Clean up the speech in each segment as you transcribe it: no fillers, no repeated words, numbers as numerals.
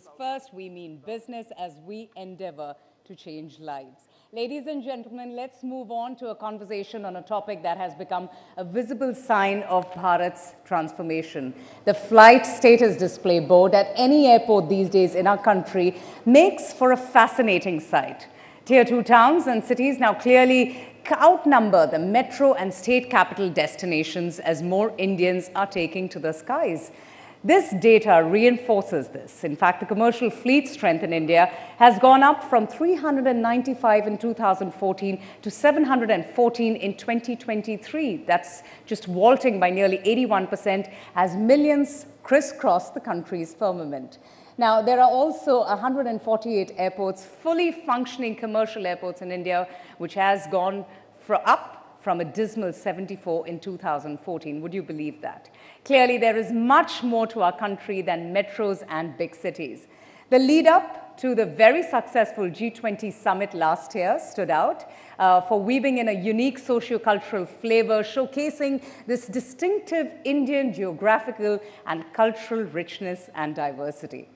First, we mean business as we endeavor to change lives. Ladies and gentlemen, let's move on to a conversation on a topic that has become a visible sign of Bharat's transformation. The flight status display board at any airport these days in our country makes for a fascinating sight. Tier 2 towns and cities now clearly outnumber the metro and state capital destinations as more Indians are taking to the skies. This data reinforces this. In fact, the commercial fleet strength in India has gone up from 395 in 2014 to 714 in 2023. That's just vaulting by nearly 81% as millions crisscross the country's firmament. Now, there are also 148 airports, fully functioning commercial airports in India, which has gone up from a dismal 74 in 2014. Would you believe that? Clearly, there is much more to our country than metros and big cities. The lead up to the very successful G20 summit last year stood out for weaving in a unique socio-cultural flavor, showcasing this distinctive Indian geographical and cultural richness and diversity.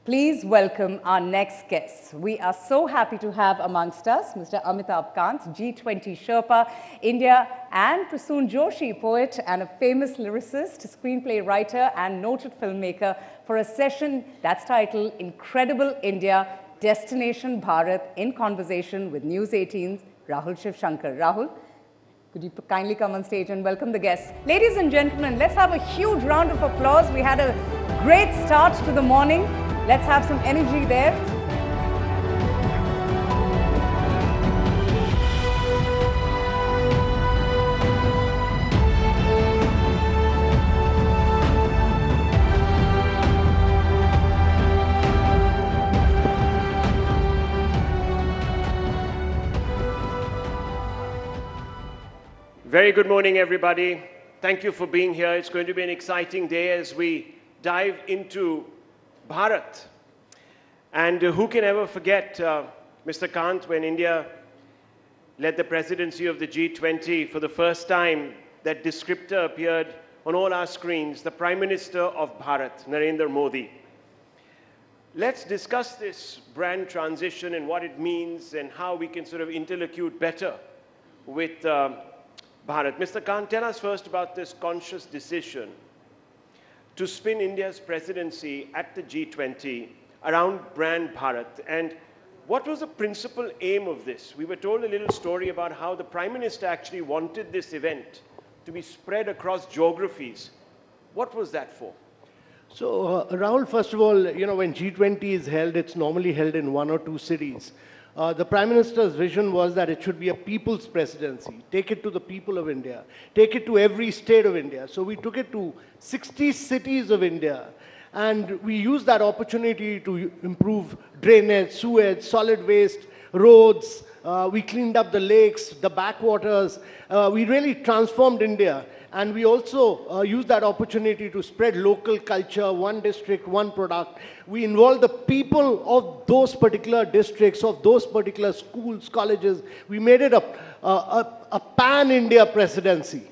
Please welcome our next guests. We are so happy to have amongst us Mr. Amit Shah, G20 Sherpa, India, and Prasoon Joshi, poet and a famous lyricist, screenplay writer, and noted filmmaker, for a session that's titled Incredible India, Destination Bharat, in conversation with News 18's Rahul Shivshankar. Rahul, could you kindly come on stage and welcome the guests? Ladies and gentlemen, let's have a huge round of applause. We had a great start to the morning. Let's have some energy there. Very good morning, everybody. Thank you for being here. It's going to be an exciting day as we dive into Bharat. And who can ever forget Mr. Kant when India led the presidency of the G20 for the first time? That descriptor appeared on all our screens, the Prime Minister of Bharat, Narendra Modi. Let's discuss this brand transition and what it means and how we can sort of interlocute better with Bharat. Mr. Kant, tell us first about this conscious decision to spin India's presidency at the G20 around brand Bharat. And what was the principal aim of this? We were told a little story about how the Prime Minister actually wanted this event to be spread across geographies. What was that for? So, Rahul, first of all, when G20 is held, it's normally held in one or two cities. The Prime Minister's vision was that it should be a people's presidency. Take it to the people of India. Take it to every state of India. So we took it to 60 cities of India. And we used that opportunity to improve drainage, sewage, solid waste, roads. We cleaned up the lakes, the backwaters. We really transformed India. And we also used that opportunity to spread local culture, one district, one product. We involved the people of those particular districts, of those particular schools, colleges. We made it a pan-India presidency.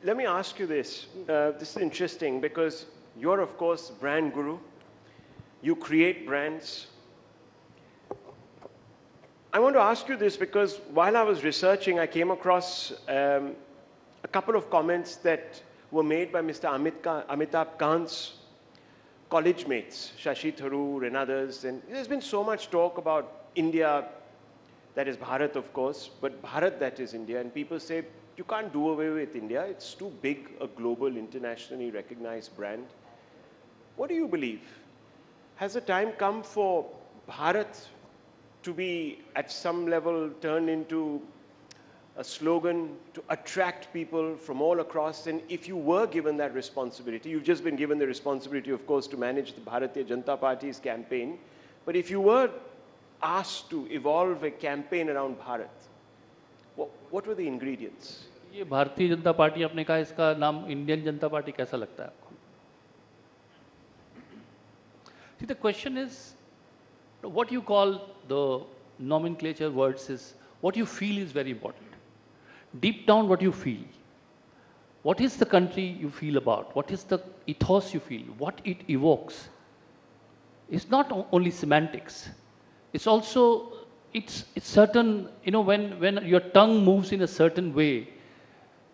Let me ask you this. This is interesting because you're, of course, brand guru. You create brands. I want to ask you this because while I was researching, I came across a couple of comments that were made by Mr. Amitabh Kant's college mates, Shashi Tharoor and others. And there's been so much talk about India, that is Bharat, of course, but Bharat, that is India. And people say, you can't do away with India. It's too big a global, internationally recognized brand. What do you believe? Has the time come for Bharat to be, at some level, turned into a slogan to attract people from all across? And if you were given that responsibility, you've just been given the responsibility, of course, to manage the Bharatiya Janata Party's campaign. But if you were asked to evolve a campaign around Bharat, what were the ingredients? ये Bharatiya Janata party आपने कहा, इसका नाम Indian जनता party कैसा लगता है आपको? See, the question is, what you call the nomenclature words is, what you feel is very important. Deep down, what you feel. What is the country you feel about? What is the ethos you feel? What it evokes? It's not only semantics. It's also, it's certain, when your tongue moves in a certain way,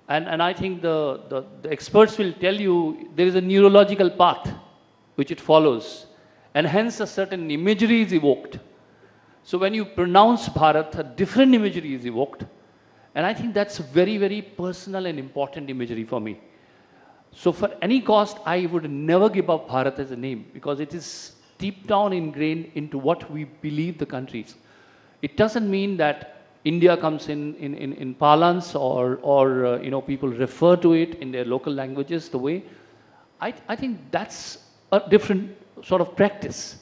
and I think the experts will tell you there is a neurological path which it follows, and hence a certain imagery is evoked. So when you pronounce Bharat, a different imagery is evoked, and I think that's very, very personal and important imagery for me. So for any cost, I would never give up Bharat as a name, because it is deep down ingrained into what we believe the country is. It doesn't mean that India comes in parlance or people refer to it in their local languages the way. I think that's a different sort of practice.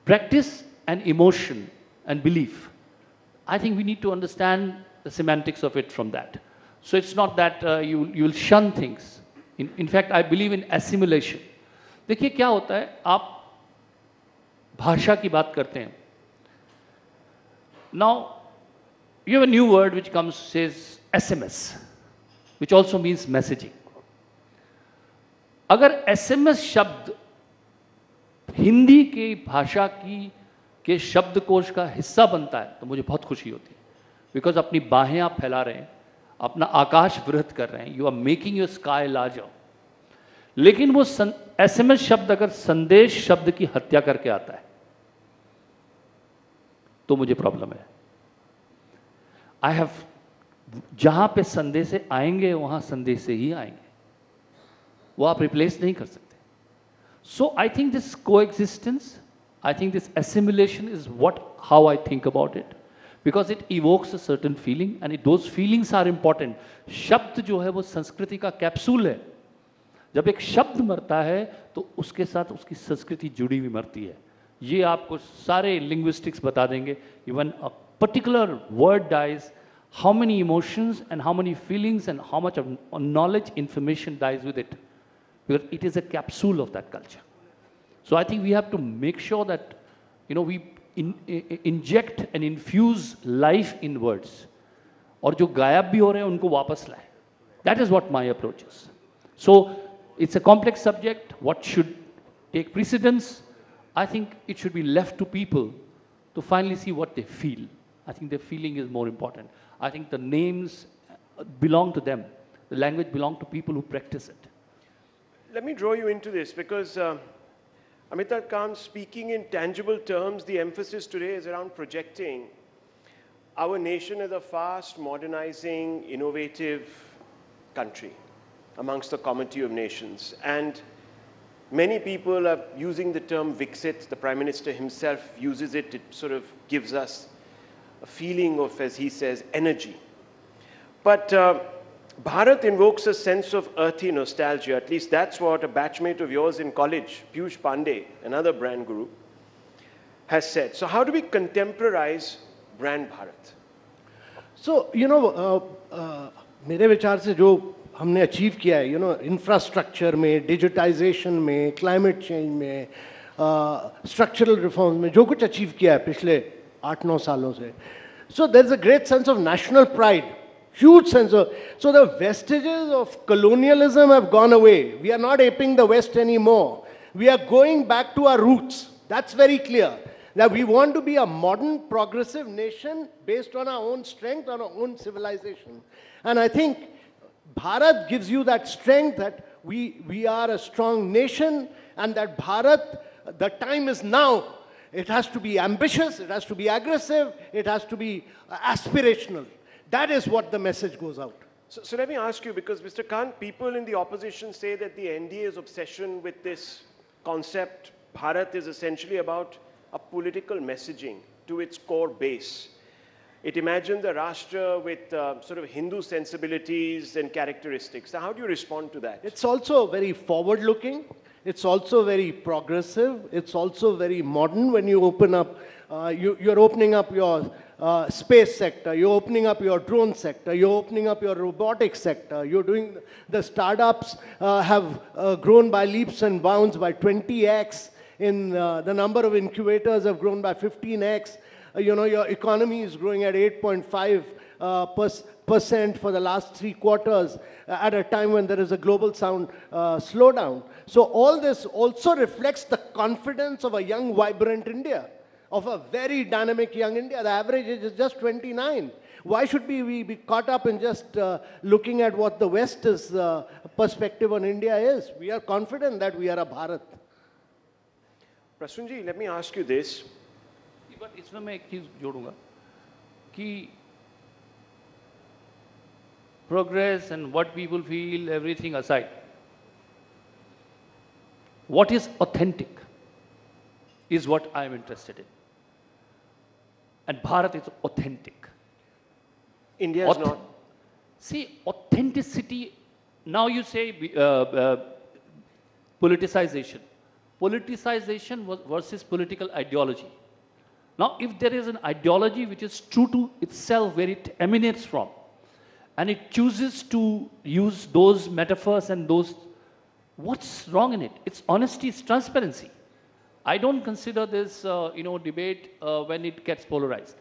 Practice and emotion and belief. I think we need to understand the semantics of it from that. So it's not that you'll shun things. In fact, I believe in assimilation. देखिए क्या होता है, आप भाषा की बात करते हैं. Now, you have a new word which says SMS, which also means messaging. अगर SMS शब्द हिंदी की भाषा के शब्दकोश का हिस्सा बनता है तो मुझे बहुत खुशी होती है, बिकॉज अपनी बाहें आप फैला रहे हैं, अपना आकाश वृहत कर रहे हैं, you are making your sky larger. लेकिन वो SMS शब्द अगर संदेश शब्द की हत्या करके आता है तो मुझे प्रॉब्लम है. आई हैव, जहां पे संदेश से आएंगे वहां संदेश से ही आएंगे, वो आप रिप्लेस नहीं कर सकते. So I think this coexistence, I think this assimilation is how I think about it, because it evokes a certain feeling, and those feelings are important. शब्द जो है वो संस्कृति का कैप्सूल है. जब एक शब्द मरता है तो उसके साथ उसकी संस्कृति जुड़ी हुई मरती है. ये आपको सारे linguistics बता देंगे. Even a particular word dies, how many emotions and how many feelings and how much of knowledge, information dies with it. Because it is a capsule of that culture. So I think we have to make sure that, we inject and infuse life in words. और जो गायब भी हो रहे हैं उनको वापस लाएं. That is what my approach is. So it's a complex subject. What should take precedence? I think it should be left to people to finally see what they feel. I think their feeling is more important. I think the names belong to them. The language belongs to people who practice it. Let me draw you into this, because Amitabh Khan, speaking in tangible terms, the emphasis today is around projecting our nation as a fast, modernizing, innovative country amongst the comity of nations. And many people are using the term Viksit. The Prime Minister himself uses it. It sort of gives us a feeling of, as he says, energy. But Bharat invokes a sense of earthy nostalgia. At least that's what a batchmate of yours in college, Piyush Pandey, another brand guru, has said. So how do we contemporize brand Bharat? So, मेरे विचार से जो हमने achieve किया है, infrastructure में, digitisation में, climate change में, स्ट्रक्चरल रिफॉर्म्स में जो कुछ अचीव किया है पिछले 8-9 सालों से, so there's a great sense of national pride. Huge sense of, so the vestiges of colonialism have gone away. We are not aping the West anymore. We are going back to our roots. That's very clear. That we want to be a modern, progressive nation based on our own strength, on our own civilization. And I think Bharat gives you that strength, that we are a strong nation, and that Bharat, the time is now. It has to be ambitious, it has to be aggressive, it has to be aspirational. That is what the message goes out. So let me ask you, because Mr. Khan, people in the opposition say that the NDA's obsession with this concept, Bharat, is essentially about a political messaging to its core base. It imagines a Rashtra with sort of Hindu sensibilities and characteristics. So how do you respond to that? It's also very forward-looking. It's also very progressive. It's also very modern. When you open up, you're opening up your space sector, you're opening up your drone sector, you're opening up your robotics sector, you're doing, the startups have grown by leaps and bounds by 20x, in the number of incubators have grown by 15x, your economy is growing at 8.5 percent for the last 3 quarters at a time when there is a global slowdown. So all this also reflects the confidence of a young, vibrant India, of a very dynamic young India. The average age is just 29. Why should we be caught up in just looking at what the West's perspective on India is? We are confident that we are a Bharat. Prasunji, let me ask you this. But इसमें मैं एक चीज जोड़ूंगा कि progress and what people feel, everything aside, what is authentic is what I am interested in. And Bharat is authentic. India is not. See, authenticity, now you say politicization. Politicization versus political ideology. Now, if there is an ideology which is true to itself, where it emanates from, and it chooses to use those metaphors and those, what's wrong in it? It's honesty, it's transparency. I don't consider this, debate when it gets polarized.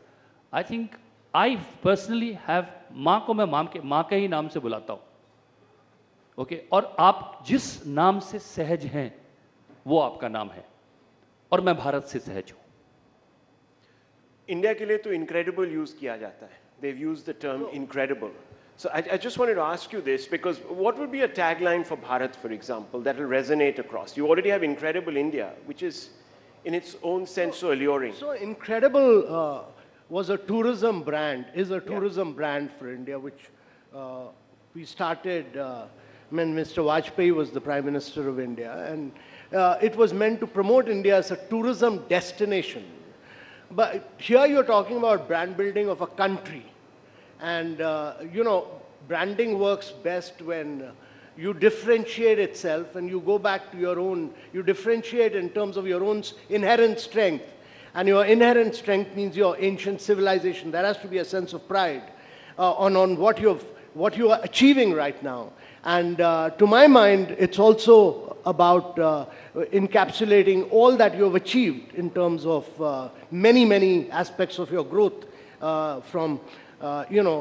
I think I personally have, माँ को मैं माँ के ही नाम से बुलाता हूँ, okay? और आप जिस नाम से सहज हैं, वो आपका नाम है, और मैं भारत से सहज हूँ. इंडिया के लिए तो incredible use किया जाता है. They've used the term incredible. So I just wanted to ask you this, because what would be a tagline for Bharat, for example, that will resonate across? You already have incredible India, which is in its own sense so alluring. So incredible was a tourism brand, is a tourism brand for India, which we started when Mr. Vajpayee was the Prime Minister of India, and it was meant to promote India as a tourism destination. But here you're talking about brand building of a country. And, branding works best when you differentiate itself and you go back to your own, you differentiate in terms of your own inherent strength. And your inherent strength means your ancient civilization. There has to be a sense of pride on what you are achieving right now. And to my mind, it's also about encapsulating all that you have achieved in terms of many, many aspects of your growth, from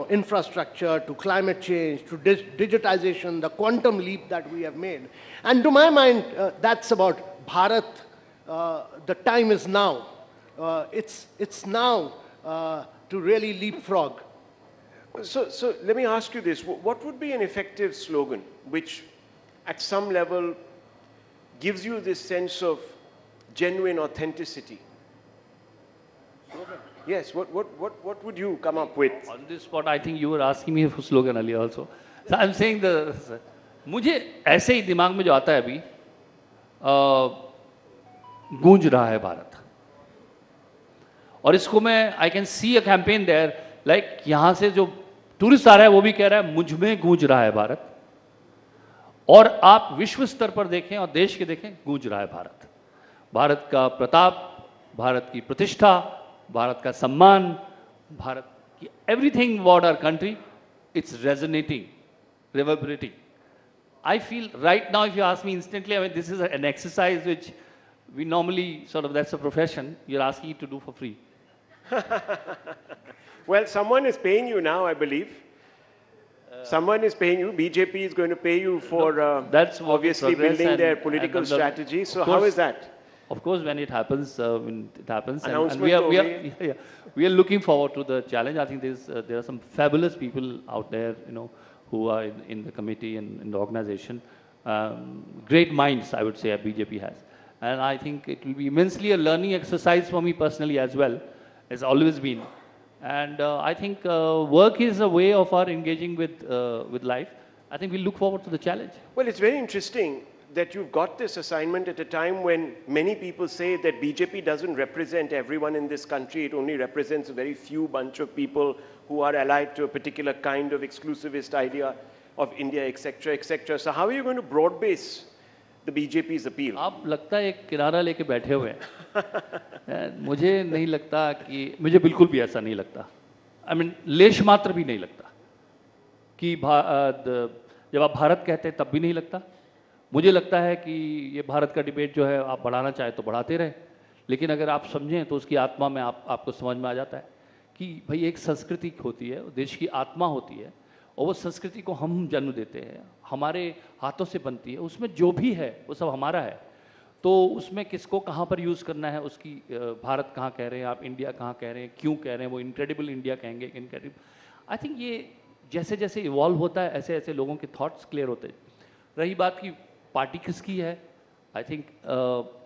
infrastructure to climate change to digitization, the quantum leap that we have made. And to my mind, that's about Bharat. The time is now. It's now to really leapfrog. So let me ask you this. What would be an effective slogan which at some level gives you this sense of genuine authenticity? Yes, what would you come up with? On this spot, I think you were asking me for slogan earlier also. So I'm saying मुझे ऐसे ही दिमाग में जो आता है अभी, गूंज रहा है भारत. और इसको मैं, I can see a campaign there, like यहाँ से जो टूरिस्ट आ रहा है वो भी कह रहा है मुझ में गूंज रहा है भारत. और आप विश्व स्तर पर देखें और देश के देखें, गूंज रहा है भारत. भारत का प्रताप, भारत की प्रतिष्ठा, भारत का सम्मान, भारत की everything about our country, it's resonating, reverberating. I feel right now, if you ask me instantly, I mean, this is an exercise which we normally sort of, that's a profession, you're asking it to do for free. Well, someone is paying you now, I believe. Someone is paying you. BJP is going to pay you for that's obviously building their political strategy. So how is that? Of course, when it happens, and Announcement we are looking forward to the challenge. I think there are some fabulous people out there, who are in the committee and in the organization. Great minds, I would say, BJP has. And I think it will be immensely a learning exercise for me personally as well, as always been. And I think work is a way of our engaging with life. I think we look forward to the challenge. Well, it's very interesting that you've got this assignment at a time when many people say that BJP doesn't represent everyone in this country. It only represents a very few bunch of people who are allied to a particular kind of exclusivist idea of India, etc., etc. So how are you going to broad base the BJP's appeal? आप लगता है एक किनारा लेके बैठे हुए हैं. मुझे नहीं लगता कि, मुझे बिल्कुल भी ऐसा नहीं लगता. I mean, लेश मात्र भी नहीं लगता कि जब आप भारत कहते हैं तब भी नहीं लगता. मुझे लगता है कि ये भारत का डिबेट जो है आप बढ़ाना चाहे तो बढ़ाते रहे, लेकिन अगर आप समझें तो उसकी आत्मा में आपको समझ में आ जाता है कि भाई एक संस्कृति होती है, देश की आत्मा होती है, और वो संस्कृति को हम जन्म देते हैं, हमारे हाथों से बनती है, उसमें जो भी है वो सब हमारा है। तो उसमें किसको कहाँ पर यूज़ करना है, उसकी भारत कहाँ कह रहे हैं आप, इंडिया कहाँ कह रहे हैं, क्यों कह रहे हैं, वो इनक्रेडिबल इंडिया कहेंगे, इनक्रेडिबल। आई थिंक ये जैसे जैसे इवॉल्व होता है ऐसे ऐसे लोगों के थॉट्स क्लियर होते हैं। रही बात की पार्टी किसकी है, I think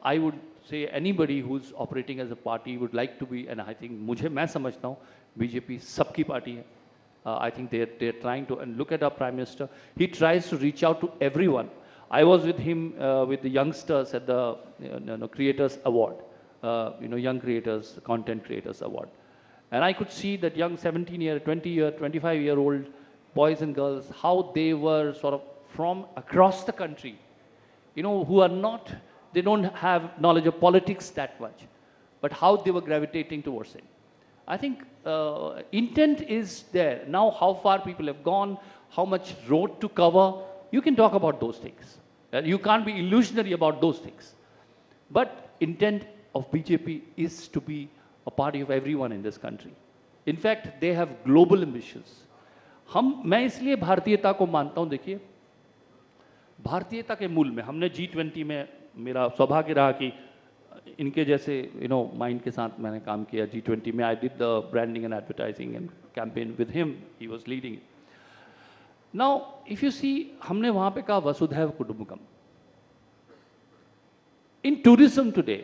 I would say anybody who is operating as a party would like to be, and I think मैं समझता हूँ बीजेपी सबकी पार्टी है. I think they're trying to, and look at our Prime Minister, he tries to reach out to everyone. I was with him with the youngsters at the Creators Award, Young Creators, Content Creators Award. And I could see that young 17-year, 20-year, 25-year-old boys and girls, how they were sort of from across the country, who are not, they don't have knowledge of politics that much, but how they were gravitating towards it. I think intent is there. Now how far people have gone, how much road to cover, you can talk about those things. You can't be illusionary about those things. But intent of BJP is to be a party of everyone in this country. In fact, they have global ambitions. मैं इसलिए भारतीयता को मानता हूँ, देखिए भारतीयता के मूल में हमने G20 में, मेरा सौभाग्य रहा कि इनके जैसे माइंड के साथ मैंने काम किया G20 में. I did the branding and advertising and campaign with him, he was leading it. Now if you see, हमने वहां पे कहा वसुधैव कुटुंबकम. In tourism today,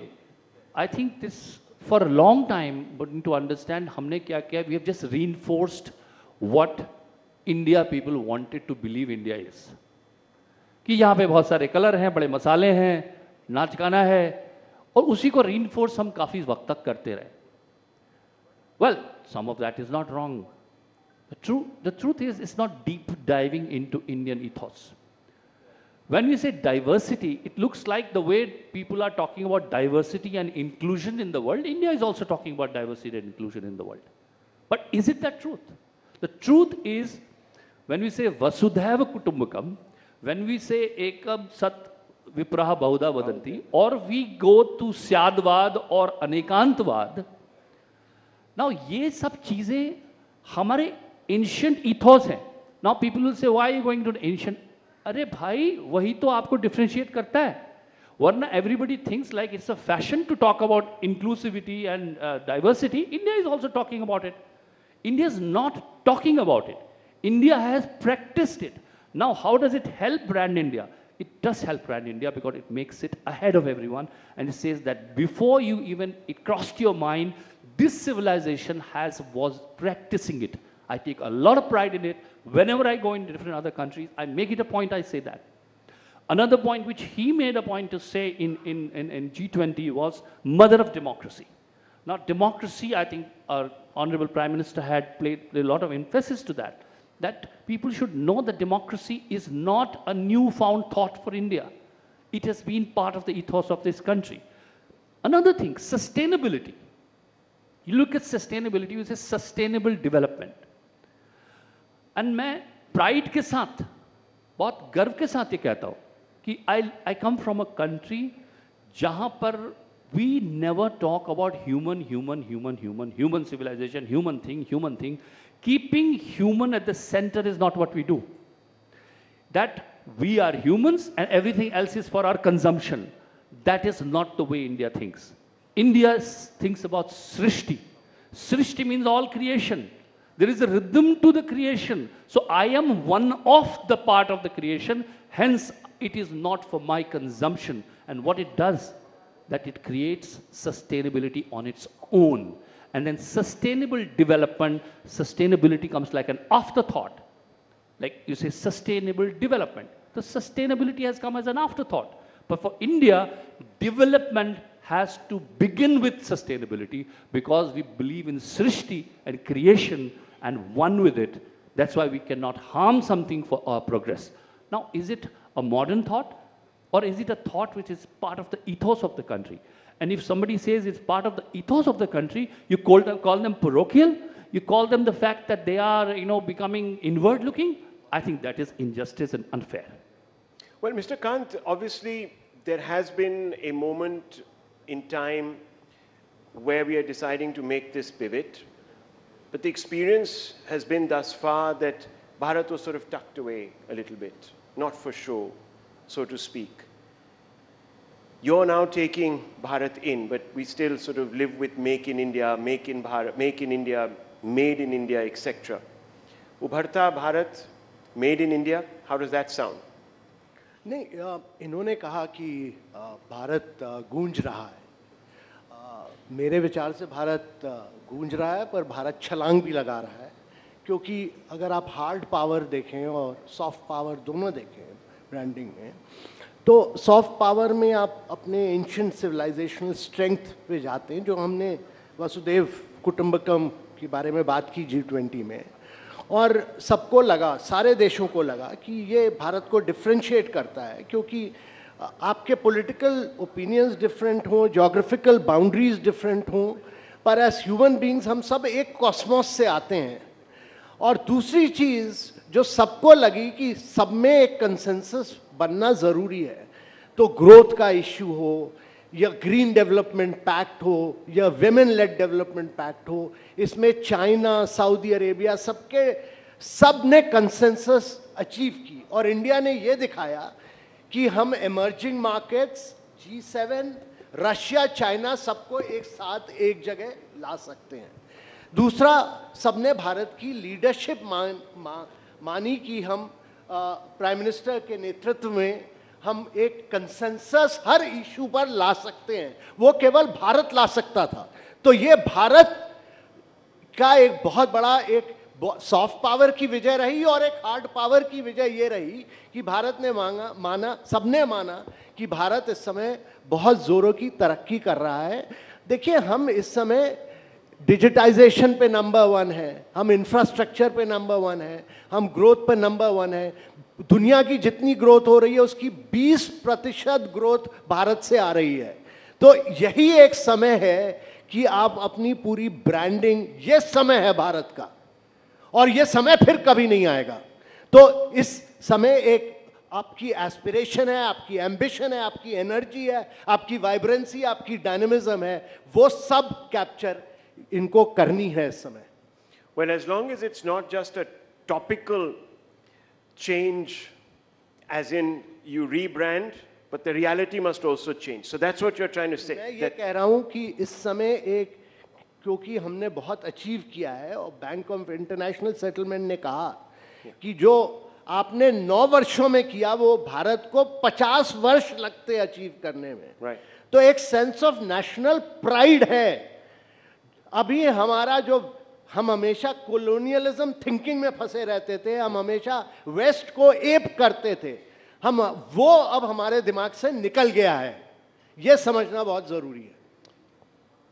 I think this for a long time, but to understand हमने क्या किया, we have just reinforced what India people wanted to believe India is, कि यहाँ पे बहुत सारे कलर हैं, बड़े मसाले हैं, नाच गाना है, और उसी को रीइंफोर्स हम काफी वक्त तक करते रहे. Well, some of that is not wrong. The truth is it's not deep diving into Indian ethos. When we say diversity, it looks like the way people are talking about diversity and inclusion in the world, India is also talking about diversity and inclusion in the world. But is it the truth? The truth is, when we say Vasudhaiva Kutumbakam, when we say Ekam Sat विप्रहा बहुधा वदंती, और we go to स्यादवाद और अनेकांतवाद. Now ये सब चीजें हमारे ancient ethos हैं. Now people will say why are you going to ancient. अरे भाई, वही तो आपको डिफरेंशिएट करता है. वरना everybody thinks like it's a fashion to talk about inclusivity and diversity. India is also talking about it. India is not talking about it. India has practised it. Now how does it help brand India? It does help brand India because it makes it ahead of everyone, and it says that before you even it crossed your mind, this civilization was practicing it. I take a lot of pride in it. Whenever I go into different other countries, I make it a point, I say that. Another point which he made a point to say in G20 was mother of democracy. Now democracy, I think our Honorable Prime Minister had played a lot of emphasis to that. That people should know that democracy is not a newfound thought for India. It has been part of the ethos of this country. Another thing, sustainability. You look at sustainability, you say sustainable development. And मैं pride के साथ, बहुत गर्व के साथ ये कहता हूँ कि I come from a country जहाँ पर we never talk about human civilization, human thing. Keeping human at the center is not what we do. That we are humans and everything else is for our consumption. That is not the way India thinks. India thinks about Srishti. Srishti means all creation. There is a rhythm to the creation. So I am one of the part of the creation. Hence, it is not for my consumption. And what it does, that it creates sustainability on its own. And then sustainable development, sustainability comes like an afterthought. Like you say, sustainable development. The sustainability has come as an afterthought. But for India, development has to begin with sustainability because we believe in Srishti and creation and one with it. That's why we cannot harm something for our progress. Now, is it a modern thought or is it a thought which is part of the ethos of the country? And if somebody says it's part of the ethos of the country, you call them parochial, you call them the fact that they are, becoming inward looking. I think that is injustice and unfair. Well, Mr. Kant, obviously there has been a moment in time where we are deciding to make this pivot. but the experience has been thus far that Bharat was sort of tucked away a little bit, not for show, so to speak. You're now taking Bharat in, but we still sort of live with Make in India, Make in Bharat, Make in India, Made in India, etc. Ubharta Bharat, Made in India, how does that sound? नहीं, इन्होंने कहा कि भारत गूंज रहा है. मेरे विचार से भारत गूंज रहा है, पर भारत छलांग भी लगा रहा है, क्योंकि अगर आप हार्ड पावर देखें और सॉफ्ट पावर दोनों देखें ब्रांडिंग में, तो सॉफ्ट पावर में आप अपने एंशिएंट सिविलाइजेशनल स्ट्रेंथ पे जाते हैं, जो हमने वसुदेव कुटुंबकम के बारे में बात की G20 में, और सबको लगा, सारे देशों को लगा कि ये भारत को डिफ्रेंशिएट करता है, क्योंकि आपके पॉलिटिकल ओपिनियंस डिफरेंट हों, ज्योग्राफिकल बाउंड्रीज डिफरेंट हों, पर एज ह्यूमन बीइंग्स हम सब एक कॉस्मोस से आते हैं. और दूसरी चीज़ जो सबको लगी कि सब में एक कंसेंसस बनना ज़रूरी है, तो ग्रोथ का इश्यू हो या ग्रीन डेवलपमेंट पैक्ट हो या विमेन लेड डेवलपमेंट पैक्ट हो, इसमें चाइना, सऊदी अरेबिया सब ने कंसेंसस अचीव की, और इंडिया ने ये दिखाया कि हम emerging markets, G7, Russia, China सबको एक साथ एक जगह ला सकते हैं. दूसरा, सबने भारत की लीडरशिप मानी कि हम प्राइम मिनिस्टर के नेतृत्व में हम एक कंसेंसस हर इशू पर ला सकते हैं. वो केवल भारत ला सकता था. तो ये भारत का एक बहुत बड़ा एक सॉफ्ट पावर की विजय रही, और एक हार्ड पावर की विजय ये रही कि भारत ने सबने माना कि भारत इस समय बहुत जोरों की तरक्की कर रहा है. देखिए, हम इस समय डिजिटाइजेशन पे नंबर 1 है, हम इंफ्रास्ट्रक्चर पे नंबर 1 है, हम ग्रोथ पे नंबर 1 है. दुनिया की जितनी ग्रोथ हो रही है उसकी 20% ग्रोथ भारत से आ रही है. तो यही एक समय है कि आप अपनी पूरी ब्रांडिंग, ये समय है भारत का, और ये समय फिर कभी नहीं आएगा. तो इस समय एक आपकी एस्पिरेशन है, आपकी एम्बिशन है, आपकी एनर्जी है, आपकी वाइब्रेंसी, आपकी डायनेमिज्म है, वो सब कैप्चर इनको करनी है इस समय. Well, as long as it's not just a topical change, as in you rebrand, but the reality must also change. So that's what you're trying to say. मैं ये कह रहा हूं कि इस समय एक, क्योंकि हमने बहुत अचीव किया है, और बैंक ऑफ इंटरनेशनल सेटलमेंट ने कहा कि जो आपने 9 वर्षों में किया वो भारत को 50 वर्ष लगते अचीव करने में. Right. तो एक सेंस ऑफ नेशनल प्राइड है. अभी हमारा जो, हम हमेशा कॉलोनियलिज्म थिंकिंग में फंसे रहते थे, हम हमेशा वेस्ट को एप करते थे, हम वो अब हमारे दिमाग से निकल गया है. ये समझना बहुत जरूरी है.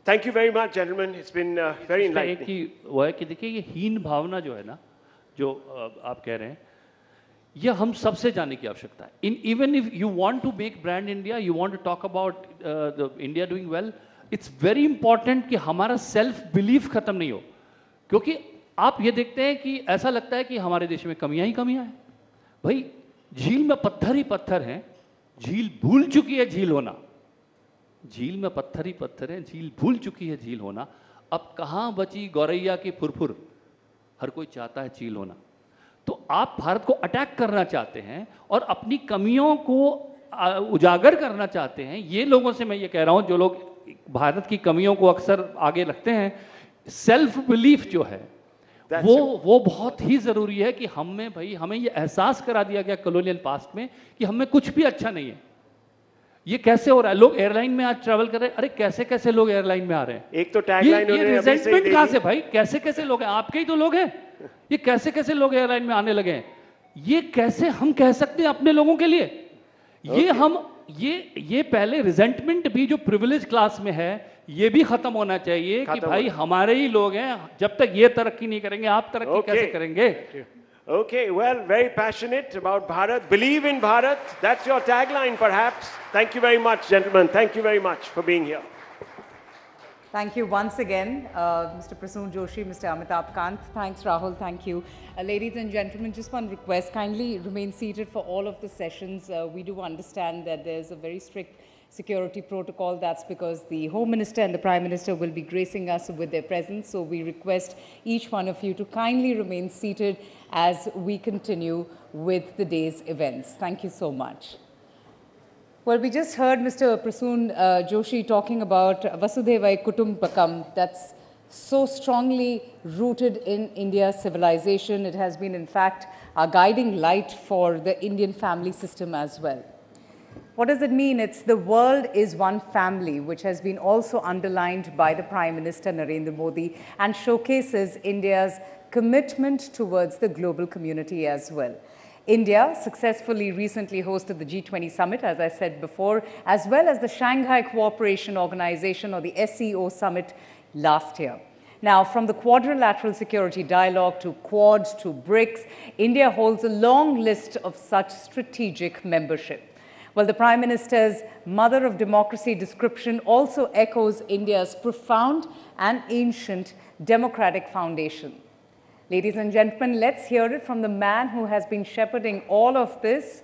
Thank you very much, gentlemen. It's been very enlightening. कि वो है कि देखिए, ये हीन भावना जो है ना, जो आप कह रहे हैं, ये हम सबसे जानने की आवश्यकता है. Even if you want to make brand India, you want to talk about the India doing well, it's very important कि हमारा सेल्फ बिलीफ खत्म नहीं हो. क्योंकि आप ये देखते हैं कि ऐसा लगता है कि हमारे देश में कमियां ही कमियां हैं. भाई, झील में पत्थर ही पत्थर हैं, झील भूल चुकी है झील होना. झील में पत्थर ही पत्थर है, झील भूल चुकी है झील होना. अब कहाँ बची गौरैया की फुरफुर, हर कोई चाहता है चील होना. तो आप भारत को अटैक करना चाहते हैं और अपनी कमियों को उजागर करना चाहते हैं. ये लोगों से मैं ये कह रहा हूं, जो लोग भारत की कमियों को अक्सर आगे रखते हैं, सेल्फ बिलीफ जो है वो बहुत ही जरूरी है. कि हमें ये एहसास करा दिया गया कॉलोनियल पास्ट में कि हमें कुछ भी अच्छा नहीं है. ये कैसे हो रहा है? लोग एयरलाइन में आज ट्रैवल कर रहे हैं. अरे कैसे कैसे लोग एयरलाइन में आ रहे हैं? एक तो टैगलाइन ये रिजेंटमेंट कहां से भाई? कैसे कैसे लोग हैं? आपके ही तो लोग हैं. ये कैसे कैसे लोग एयरलाइन में आने लगे हैं? ये कैसे हम कह सकते हैं अपने लोगों के लिए? ये हम ये पहले रिजेंटमेंट भी जो प्रिविलेज क्लास में है, ये भी खत्म होना चाहिए कि भाई हमारे ही लोग हैं. जब तक ये तरक्की नहीं करेंगे, आप तरक्की कैसे करेंगे? Okay, well, very passionate about Bharat. Believe in Bharat. That's your tagline, perhaps. Thank you very much, gentlemen. Thank you very much for being here. Thank you once again, Mr. Prasoon Joshi, Mr. Amitabh Kant. Thanks, Rahul. Thank you. Ladies and gentlemen, just one request. Kindly remain seated for all of the sessions. We do understand that there's a very strict security protocol. That's because the Home Minister and the Prime Minister will be gracing us with their presence. So we request each one of you to kindly remain seated as we continue with the day's events. Thank you so much. Well, we just heard Mr. Prasoon Joshi talking about Vasudhaiva Kutumbakam. That's so strongly rooted in India's civilization. It has been, in fact, a guiding light for the Indian family system as well. What does it mean? It's the world is one family, which has been also underlined by the Prime Minister Narendra Modi and showcases India's commitment towards the global community as well. India successfully recently hosted the G20 summit, as I said before, as well as the Shanghai Cooperation Organization, or the SCO summit, last year. Now, from the quadrilateral security dialogue to Quad to BRICS, India holds a long list of such strategic membership. Well, the Prime Minister's Mother of Democracy description also echoes India's profound and ancient democratic foundation. Ladies and gentlemen, let's hear it from the man who has been shepherding all of this